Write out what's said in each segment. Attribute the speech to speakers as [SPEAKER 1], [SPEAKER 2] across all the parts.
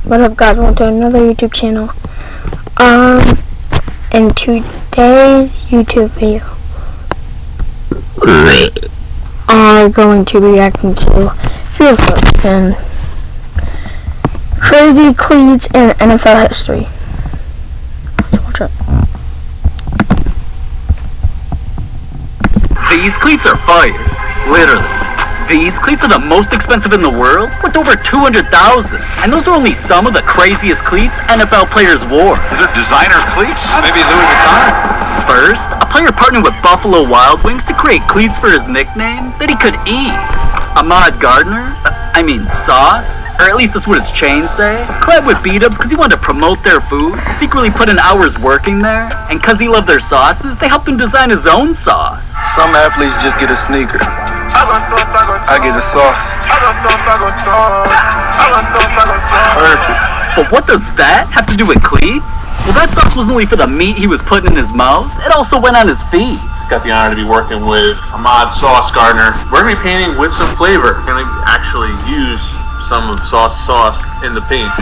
[SPEAKER 1] What up, guys? Welcome to another YouTube channel. In today's YouTube video, I'm going to be reacting to field flips and crazy cleats in NFL history. So watch out.
[SPEAKER 2] These cleats are fire, literally. These cleats are the most expensive in the world, worth over $200,000. And those are only some of the craziest cleats NFL players wore.
[SPEAKER 3] Is it designer cleats? Maybe Louis Vuitton?
[SPEAKER 2] First, a player partnered with Buffalo Wild Wings to create cleats for his nickname that he could eat. Ahmad Gardner, Sauce, or at least that's what his chains say, collabed with B-Dubs because he wanted to promote their food, secretly put in hours working there, and because he loved their sauces, they helped him design his own sauce.
[SPEAKER 4] Some athletes just get a sneaker. I get a sauce. Perfect.
[SPEAKER 2] But what does that have to do with cleats? Well, that sauce wasn't only for the meat he was putting in his mouth, it also went on his feet.
[SPEAKER 5] Got the honor to be working with Ahmad Sauce Gardner. We're going to be painting with some flavor. We're going to actually use some of sauce in the paint.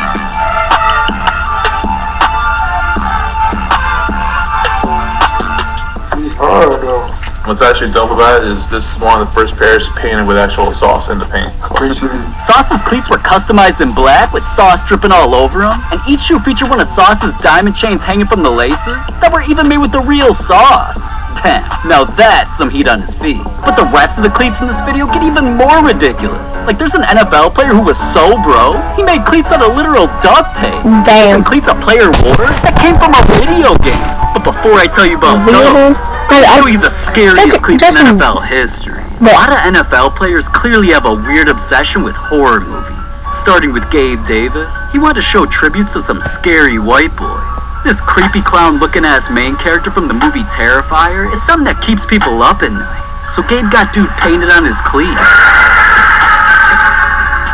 [SPEAKER 5] What's actually dope about it is this is one of the first pairs painted with actual sauce in the paint.
[SPEAKER 2] Sauce's cleats were customized in black with sauce dripping all over them, and each shoe featured one of Sauce's diamond chains hanging from the laces that were even made with the real sauce. Damn, now that's some heat on his feet. But the rest of the cleats in this video get even more ridiculous. Like there's an NFL player who was so broke, he made cleats out of literal duct tape.
[SPEAKER 1] Damn.
[SPEAKER 2] And cleats a player wore that came from a video game. But before I tell you about those, I'll show you the scariest cleats in NFL history. A lot of NFL players clearly have a weird obsession with horror movies. Starting with Gabe Davis, he wanted to show tributes to some scary white boys. This creepy clown looking ass main character from the movie Terrifier is something that keeps people up at night. So Gabe got dude painted on his cleats.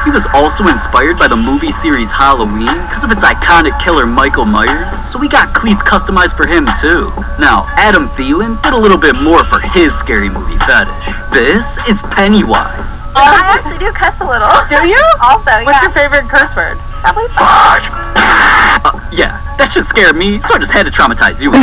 [SPEAKER 2] He was also inspired by the movie series Halloween because of its iconic killer Michael Myers, so we got cleats customized for him too. Now, Adam Thielen did a little bit more for his scary movie fetish. This is Pennywise.
[SPEAKER 6] I actually do cuss a little.
[SPEAKER 7] Do you?
[SPEAKER 6] Also, yeah.
[SPEAKER 7] What's your favorite curse word?
[SPEAKER 6] Probably
[SPEAKER 2] Yeah, that should scare me, so I just had to traumatize you.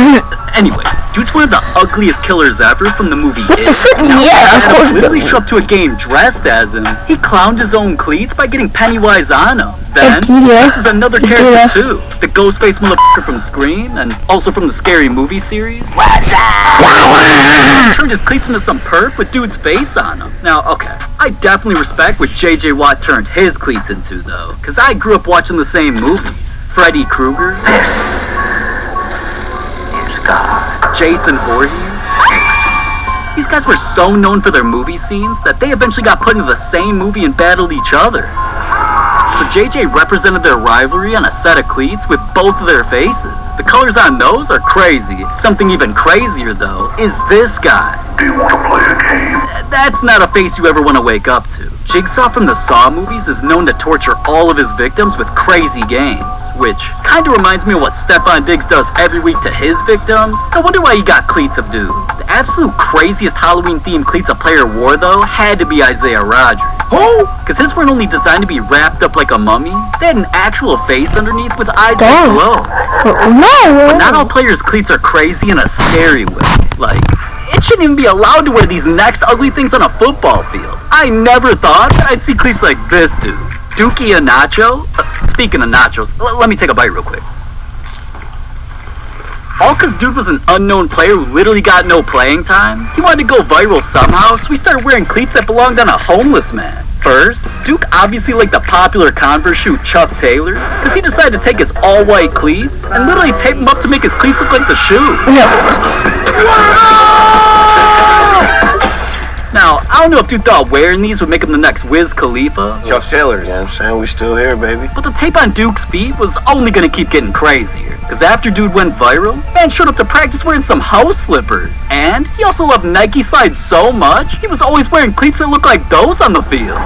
[SPEAKER 2] Anyway, dude's one of the ugliest killers ever from the movie It.
[SPEAKER 1] Yeah, of course.
[SPEAKER 2] Literally showed up to a game dressed as him. He clowned his own cleats by getting Pennywise on him. Then, this is another character too. The Ghostface motherfucker from Scream, and also from the Scary Movie series. Turned his cleats into some perp with dude's face on them. Now, okay, I definitely respect what J.J. Watt turned his cleats into, though, because I grew up watching the same movies. Freddy Krueger, Jason Voorhees. These guys were so known for their movie scenes that they eventually got put into the same movie and battled each other. So JJ represented their rivalry on a set of cleats with both of their faces. The colors on those are crazy. Something even crazier, though, is this guy.
[SPEAKER 3] Do you want to play a game?
[SPEAKER 2] That's not a face you ever want to wake up to. Jigsaw from the Saw movies is known to torture all of his victims with crazy games, which kind of reminds me of what Stefan Diggs does every week to his victims. I wonder why he got cleats of dude. The absolute craziest Halloween-themed cleats a player wore, though, had to be Isaiah Rodgers. Oh! Because his weren't only designed to be wrapped up like a mummy, they had an actual face underneath with eyes that glow. But not all players' cleats are crazy in a scary way. Like, it shouldn't even be allowed to wear these next ugly things on a football field. I never thought that I'd see cleats like this dude. Dookie and Nacho? Speaking of nachos, let me take a bite real quick. All cause dude was an unknown player who literally got no playing time. He wanted to go viral somehow, so he started wearing cleats that belonged on a homeless man. First, Duke obviously liked the popular Converse shoe Chuck Taylor's, because he decided to take his all-white cleats and literally tape them up to make his cleats look like the shoe. Now, I don't know if dude thought wearing these would make him the next Wiz Khalifa.
[SPEAKER 4] Chuck Taylor's. Yeah, I'm saying we still here, baby.
[SPEAKER 2] But the tape on Duke's feet was only gonna keep getting crazier. Because after dude went viral, man showed up to practice wearing some house slippers. And he also loved Nike slides so much, he was always wearing cleats that looked like those on the field.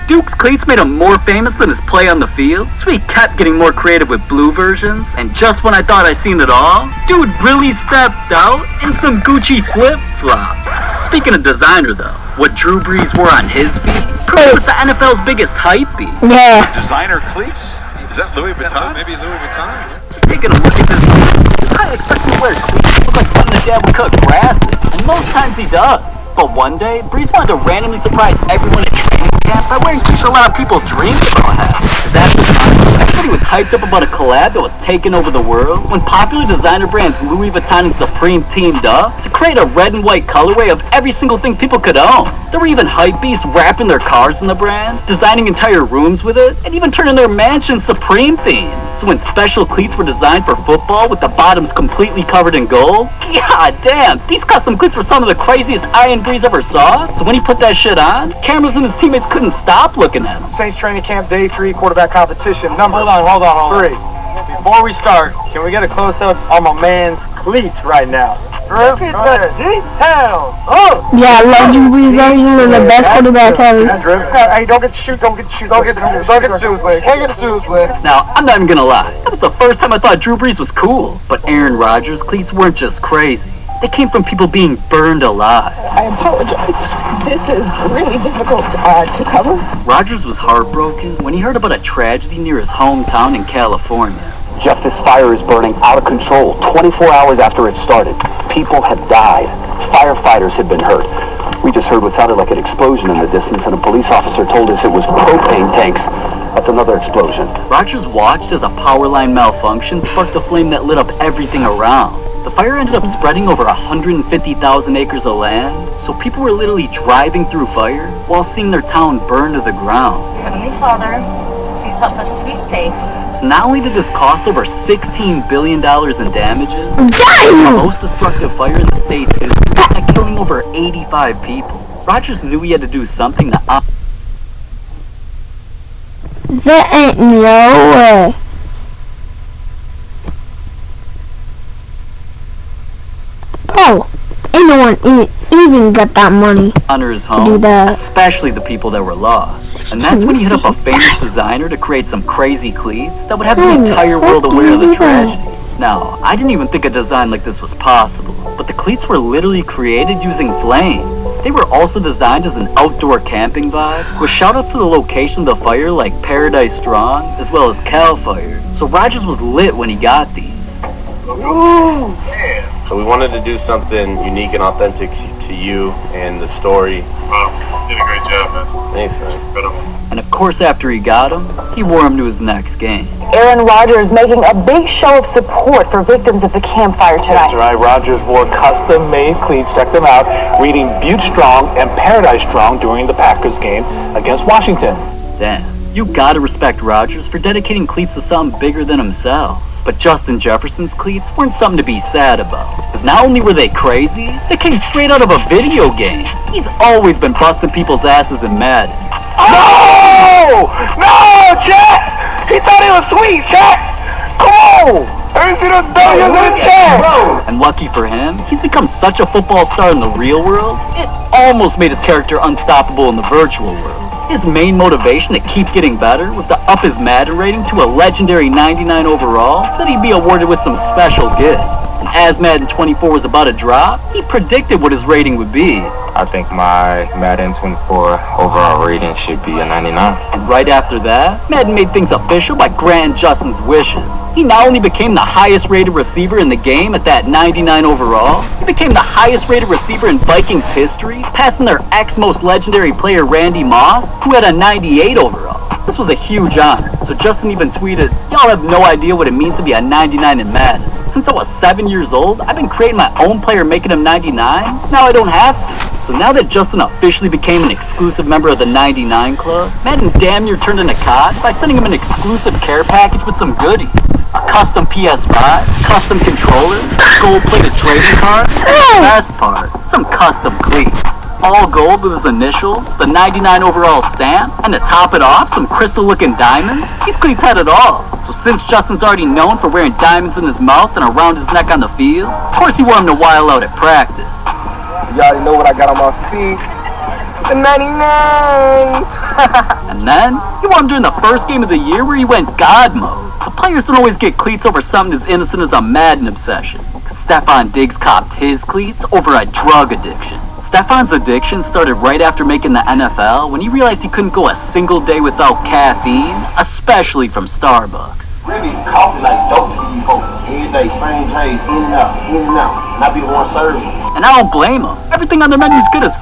[SPEAKER 2] Duke's cleats made him more famous than his play on the field, so he kept getting more creative with blue versions, and just when I thought I seen it all, dude really stepped out in some Gucci flip-flops. Speaking of designer though, what Drew Brees wore on his feet Cleats was the NFL's biggest hype beast.
[SPEAKER 1] Yeah.
[SPEAKER 3] Designer cleats? Is that Louis Vuitton?
[SPEAKER 5] Maybe Louis Vuitton.
[SPEAKER 2] Just taking a look at this, you kind of expect him to wear cleats. Look like something the dad would cut grass in. And most times he does. But one day, Breeze wanted to randomly surprise everyone at training camp by wearing cleats a lot of people dream about having. Because after everybody was hyped up about a collab that was taking over the world, when popular designer brands Louis Vuitton and Supreme teamed up to create a red and white colorway of every single thing people could own. There were even hype beasts wrapping their cars in the brand, designing entire rooms with it, and even turning their mansions Supreme themed. So when special cleats were designed for football with the bottoms completely covered in gold, god damn, these custom cleats were some of the craziest Iron Breeze ever saw. So when he put that shit on, cameras and his teammates couldn't stop looking at him.
[SPEAKER 7] Saints training camp day 3 quarterback competition number hold on. 3. Before we start, can we get a close up on my man's cleats right now? Look at the details. Oh!
[SPEAKER 1] Yeah, I love Drew Brees, bro. He's the best quarterback ever.
[SPEAKER 7] Hey, don't get the shoes, don't get the shoes, Lee. Can't get the shoes, Lee.
[SPEAKER 2] Now, I'm not even gonna lie, that was the first time I thought Drew Brees was cool. But Aaron Rodgers' cleats weren't just crazy. They came from people being burned alive.
[SPEAKER 8] I apologize. This is really difficult to cover.
[SPEAKER 2] Rodgers was heartbroken when he heard about a tragedy near his hometown in California.
[SPEAKER 9] Jeff, this fire is burning out of control 24 hours after it started. People have died. Firefighters have been hurt. We just heard what sounded like an explosion in the distance, and a police officer told us it was propane tanks. That's another explosion.
[SPEAKER 2] Rodgers watched as a power line malfunction sparked a flame that lit up everything around. The fire ended up spreading over 150,000 acres of land, so people were literally driving through fire while seeing their town burn to the ground.
[SPEAKER 6] Heavenly Father, please help us to be safe.
[SPEAKER 2] So not only did this cost over $16 billion in damages, the most destructive fire in the state's history, by killing over 85 people. Rodgers knew he had to do something to
[SPEAKER 1] There ain't no way. Oh, ain't no one even got that money.
[SPEAKER 2] honor his
[SPEAKER 1] do
[SPEAKER 2] home,
[SPEAKER 1] that.
[SPEAKER 2] especially the people that were lost. And that's when he hit up a famous designer to create some crazy cleats that would have the entire world aware of the tragedy. Now, I didn't even think a design like this was possible, but the cleats were literally created using flames. They were also designed as an outdoor camping vibe, with shoutouts to the location of the fire like Paradise Strong, as well as Cal Fire. So Rodgers was lit when he got these.
[SPEAKER 5] So we wanted to do something unique and authentic to you and the story.
[SPEAKER 3] Wow, you did a great job, man.
[SPEAKER 5] Thanks, man.
[SPEAKER 3] Incredible.
[SPEAKER 2] And of course, after he got them, he wore them to his next game.
[SPEAKER 8] Aaron Rodgers making a big show of support for victims of the campfire tonight.
[SPEAKER 10] That's right. Rodgers wore custom-made cleats, check them out, reading Butte Strong and Paradise Strong during the Packers game against Washington.
[SPEAKER 2] Damn, you gotta respect Rodgers for dedicating cleats to something bigger than himself. But Justin Jefferson's cleats weren't something to be sad about. Because not only were they crazy, they came straight out of a video game. He's always been busting people's asses in Madden.
[SPEAKER 10] No! No, Chet! He thought he was sweet, Chet! Come on! Let me see those W's in the chat!
[SPEAKER 2] And lucky for him, he's become such a football star in the real world, it almost made his character unstoppable in the virtual world. His main motivation to keep getting better was to up his Madden rating to a legendary 99 overall so that he'd be awarded with some special gifts. And as Madden 24 was about to drop, he predicted what his rating would be.
[SPEAKER 11] I think my Madden 24 overall rating should be a 99.
[SPEAKER 2] And right after that, Madden made things official by granting Justin's wishes. He not only became the highest rated receiver in the game at that 99 overall, he became the highest rated receiver in Vikings history, passing their ex-most legendary player Randy Moss, who had a 98 overall. This was a huge honor, so Justin even tweeted, "Y'all have no idea what it means to be a 99 in Madden. Since I was 7 years old, I've been creating my own player making him 99, now I don't have to." So now that Justin officially became an exclusive member of the 99 Club, Madden damn near turned into COD by sending him an exclusive care package with some goodies. A custom PS5, custom controller, gold-plated trading cards, and the best part, some custom cleats. All gold with his initials, the 99 overall stamp, and to top it off, some crystal-looking diamonds. These cleats had it all. So since Justin's already known for wearing diamonds in his mouth and around his neck on the field, of course he wore them to while out at practice.
[SPEAKER 7] You already know what I got on my feet. The 99s.
[SPEAKER 2] And then, he wore them during the first game of the year where he went God mode. The players don't always get cleats over something as innocent as a Madden obsession. Stephon Diggs copped his cleats over a drug addiction. Stefan's addiction started right after making the NFL when he realized he couldn't go a single day without caffeine, especially from Starbucks.
[SPEAKER 10] Really, coffee like dope to you folks. Every day, same trade, in and out, and I be the one serving.
[SPEAKER 2] And I don't blame him. Everything on their menu is good as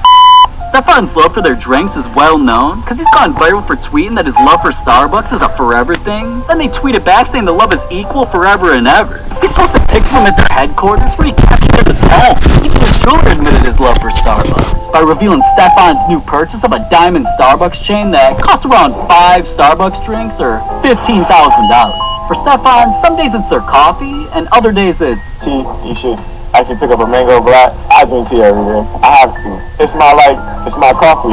[SPEAKER 2] Stefan's love for their drinks is well known because he's gone viral for tweeting that his love for Starbucks is a forever thing. Then they tweet it back saying the love is equal forever and ever. He's posted pictures of him at their headquarters where he captured at his home. Even the jeweler admitted his love for Starbucks by revealing Stefan's new purchase of a diamond Starbucks chain that cost around 5 Starbucks drinks or $15,000. For Stefan, some days it's their coffee and other days it's
[SPEAKER 7] tea. You should actually pick up a mango black. I drink tea every day. I have to. It's my coffee.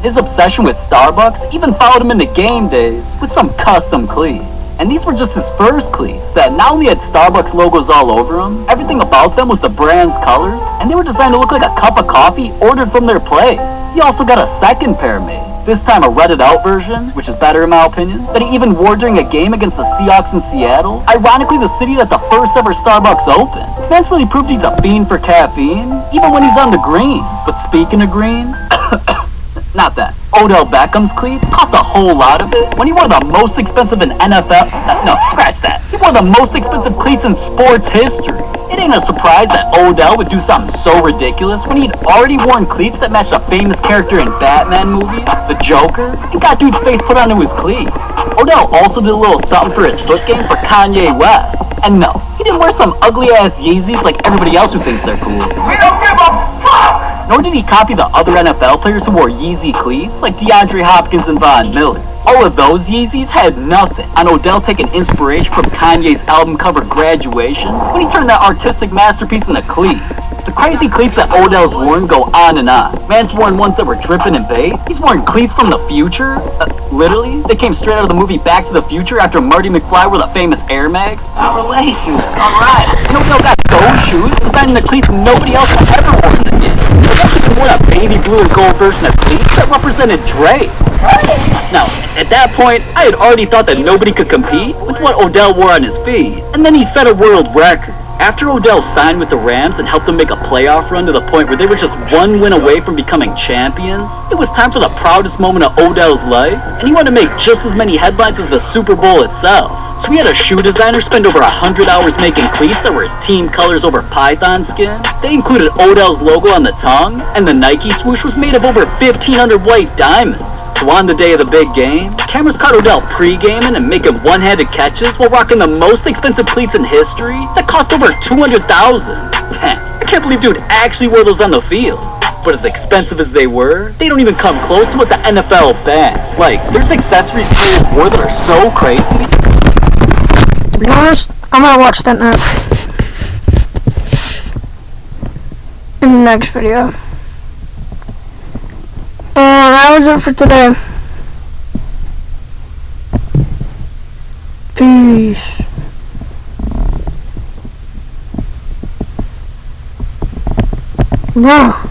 [SPEAKER 2] His obsession with Starbucks even followed him into game days with some custom cleats. And these were just his first cleats that not only had Starbucks logos all over them, everything about them was the brand's colors, and they were designed to look like a cup of coffee ordered from their place. He also got a second pair made, this time a redded out version, which is better in my opinion, that he even wore during a game against the Seahawks in Seattle, ironically the city that the first ever Starbucks opened. Man's really proved he's a fiend for caffeine, even when he's on the green. But speaking of green, not that. Odell Beckham's cleats cost a whole lot of it when he wore the most expensive in NFL. No, scratch that. He wore the most expensive cleats in sports history. It ain't a surprise that Odell would do something so ridiculous when he'd already worn cleats that matched a famous character in Batman movies, the Joker, and got dude's face put onto his cleats. Odell also did a little something for his foot game for Kanye West. And no, he didn't wear some ugly-ass Yeezys like everybody else who thinks they're cool.
[SPEAKER 10] We don't give a fuck!
[SPEAKER 2] Nor did he copy the other NFL players who wore Yeezy cleats like DeAndre Hopkins and Von Miller. All of those Yeezys had nothing on Odell taking inspiration from Kanye's album cover Graduation when he turned that artistic masterpiece into cleats. The crazy cleats that Odell's worn go on and on. Man's worn ones that were dripping in bait. He's worn cleats from the future. Literally, they came straight out of the movie Back to the Future after Marty McFly wore the famous Air Max. Our relations, alright. And Odell got those shoes designing the cleats nobody else had ever worn in the game. He wore a baby blue and gold version of cleats that represented Drake. Now, at that point, I had already thought that nobody could compete with what Odell wore on his feet. And then he set a world record. After Odell signed with the Rams and helped them make a playoff run to the point where they were just one win away from becoming champions, it was time for the proudest moment of Odell's life, and he wanted to make just as many headlines as the Super Bowl itself. So he had a shoe designer spend over 100 hours making cleats that were his team colors over python skin. They included Odell's logo on the tongue, and the Nike swoosh was made of over 1,500 white diamonds. So on the day of the big game, cameras caught Odell pre-gaming and making one-handed catches while rocking the most expensive cleats in history that cost over $200,000. I can't believe dude actually wore those on the field. But as expensive as they were, they don't even come close to what the NFL banned. Like, there's accessories players wore that are so crazy.
[SPEAKER 1] To be honest, I might watch that next. In the next video. And that was it for today. Peace. Wow.